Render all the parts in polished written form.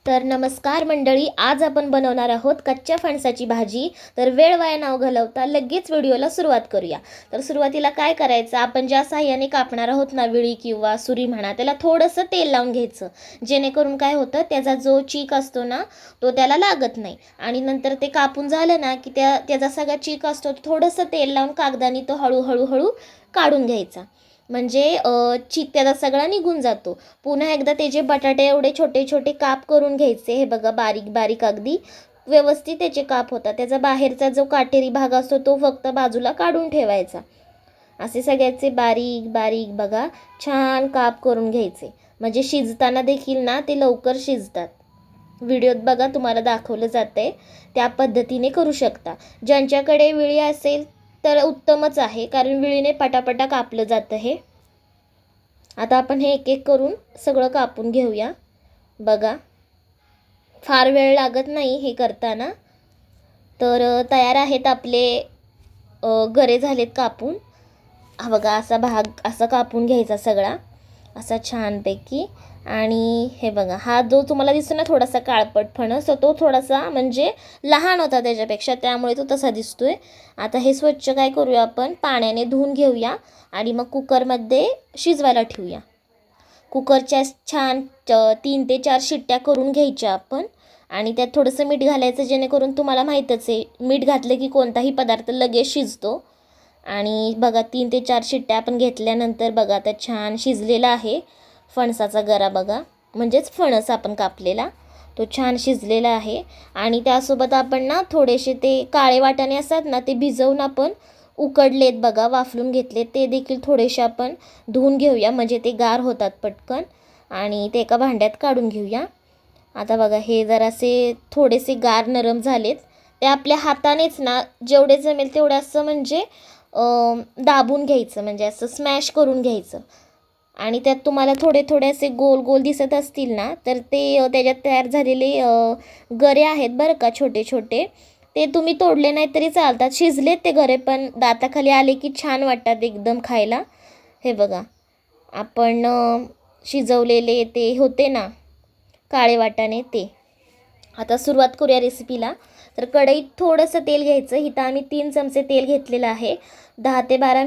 तर नमस्कार मंडळी, आज आपण बनवणार आहोत कच्च्या फणसाची भाजी। तर वेळ वाया न घालवता लगेच व्हिडिओला सुरुवात करूया। तर सुरुवातीला काय करायचं, आपण ज्या साह्याने कापणार आहोत ना, विळी किंवा सुरी म्हणा, त्याला थोडंसं तेल लावून घ्यायचं, जेणेकरून काय होतं, त्याचा जो चीक असतो ना तो त्याला लागत नाही। आणि नंतर ते कापून झालं ना की त्याचा सगळा चीक असतो, थोडंसं तेल लावून कागदाने तो हळू काढून घ्यायचा, म्हणजे चीक त्याचा सगळा निघून जातो। पुन्हा एकदा त्याचे बटाटे एवढे छोटे छोटे काप करून घ्यायचे। हे बघा, बारीक बारीक अगदी व्यवस्थित त्याचे काप होतात। त्याचा बाहेरचा जो काटेरी भाग असतो तो फक्त बाजूला काढून ठेवायचा। असे सगळ्याचे बारीक बारीक बघा छान काप करून घ्यायचे, म्हणजे शिजताना देखील ना ते लवकर शिजतात। व्हिडिओत बघा तुम्हाला दाखवलं जातंय, त्या पद्धतीने करू शकता। ज्यांच्याकडे विळी असेल तर उत्तमच आहे, कारण विळीने पटापटा कापलं जातं हे। आता आपण हे एक एक करून सगळं कापून घेऊया। बघा, फार वेळ लागत नाही हे करताना। तर तयार आहेत आपले गरे झालेत कापून। हा बघा, असा भाग असा कापून घ्यायचा सगळा असा छानपैकी। आणि हे बघा, हा जो तुम्हाला दिसतो ना थोडासा काळपट फणस, तो थोडासा म्हणजे लहान होता त्याच्यापेक्षा, त्यामुळे तो तसा दिसतोय। आता हे स्वच्छ काय करूया, आपण पाण्याने धुवून घेऊया आणि मग कुकरमध्ये शिजवायला ठेवूया। कुकरच्या छान 3 ते 4 शिट्ट्या करून घ्यायच्या आपण, आणि त्यात थोडंसं मीठ घालायचं, जेणेकरून तुम्हाला माहीतच आहे मीठ घातलं की कोणताही पदार्थ लगेच शिजतो। आणि बघा 3 ते 4 शिट्ट्या आपण घेतल्यानंतर बघा आता छान शिजलेला आहे फणसाचा गरा। बघा, म्हणजेच फणस आपण कापलेला तो छान शिजलेला आहे। आणि त्यासोबत आपण ना थोडेसे ते काळे वाटाणे असतात ना, ते भिजवून आपण उकडलेत बघा, वाफलून घेतले, ते देखील थोडेसे आपण धुवून घेऊया, म्हणजे ते गार होतात पटकन। आणि ते एका भांड्यात काढून घेऊया। आता बघा, हे जरासे थोडेसे गार नरम झालेत, ते आपल्या हातानेच ना जेवढे जमेल तेवढं असं म्हणजे दाबून घ्यायचं, म्हणजे असं स्मॅश करून घ्यायचं। आणि त्यात तुम्हाला थोडे थोडे असे गोल गोल दिसत असतील ना, तर ते त्याच्यात तयार झालेले गरे आहेत बरं का, छोटे छोटे। ते तुम्ही तोडले नाही तरी चालतात, शिजलेत ते गरे, पण दाताखाली आले की छान वाटतात एकदम खायला। हे बघा, आपण शिजवलेले ते होते ना काळे वाटाणे ते। आता सुरुवात करूया रेसिपीला। तर कढईत थोडंसं तेल घ्यायचं, इथं आम्ही 3 चमचे तेल घेतलेलं आहे। 10 ते 12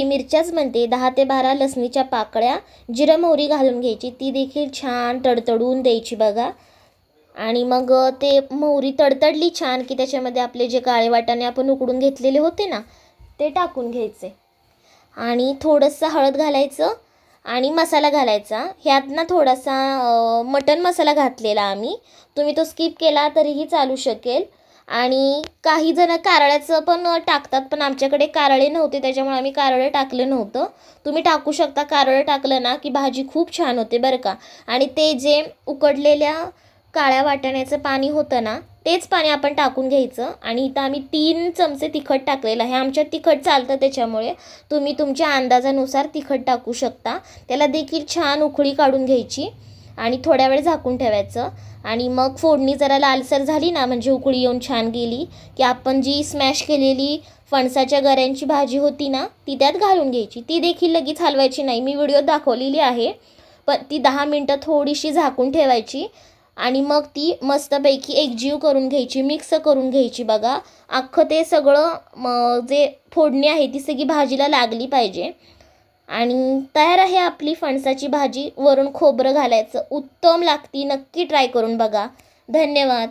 मिरच्याच म्हणते, 10 ते 12 लसणीच्या पाकळ्या, जिरं मोहरी घालून घ्यायची, ती देखील छान तडतडून द्यायची बघा। आणि मग ते मोहरी तडतडली छान की त्याच्यामध्ये आपले जे काळे वाटाणे आपण उकडून घेतलेले होते ना, ते टाकून घ्यायचे। आणि थोडंसं हळद घालायचं आणि मसाला घालायचा। ह्यात ना थोडासा मटण मसाला घातलेला आम्ही, तुम्ही तो स्किप केला तरीही चालू शकेल। आणि काही जण कारळ्याचं पण टाकतात, पण आमच्याकडे कारळे नव्हते त्याच्यामुळे आम्ही कारळं टाकलं नव्हतं। तुम्ही टाकू शकता, कारळं टाकलं ना की भाजी खूप छान होते बरं का। आणि ते जे उकडलेल्या काळ्या वाटाण्याचं पाणी होतं ना, तेच पाणी आपण टाकून घ्यायचं। आणि इथं आम्ही 3 चमचे तिखट टाकलेलं आहे, आमच्यात तिखट चालतं त्याच्यामुळे तुम्ही तुमच्या अंदाजानुसार तिखट टाकू शकता। त्याला देखील छान उकळी काढून घ्यायची आणि थोड्या वेळ झाकून ठेवायचं। आणि मग फोडणी जरा लालसर झाली ना, म्हणजे उकळी येऊन छान गेली की आपण जी स्मॅश केलेली फणसाच्या गऱ्यांची भाजी होती ना, ती त्यात घालून घ्यायची। ती देखील लगेच हलवायची नाही, मी व्हिडिओ दाखवलेली आहे, पण ती 10 मिनटं थोडीशी झाकून ठेवायची। आणि मग ती मस्तपैकी एकजीव करून घ्यायची, मिक्स करून घ्यायची बघा। अख्खं ते सगळं जे फोडणी आहे ती सगळी भाजीला लागली पाहिजे। आणि तयार आहे आपली फणसाची भाजी। वरून खोबरं घालायचं, उत्तम लागती, नक्की ट्राय करून बघा। धन्यवाद।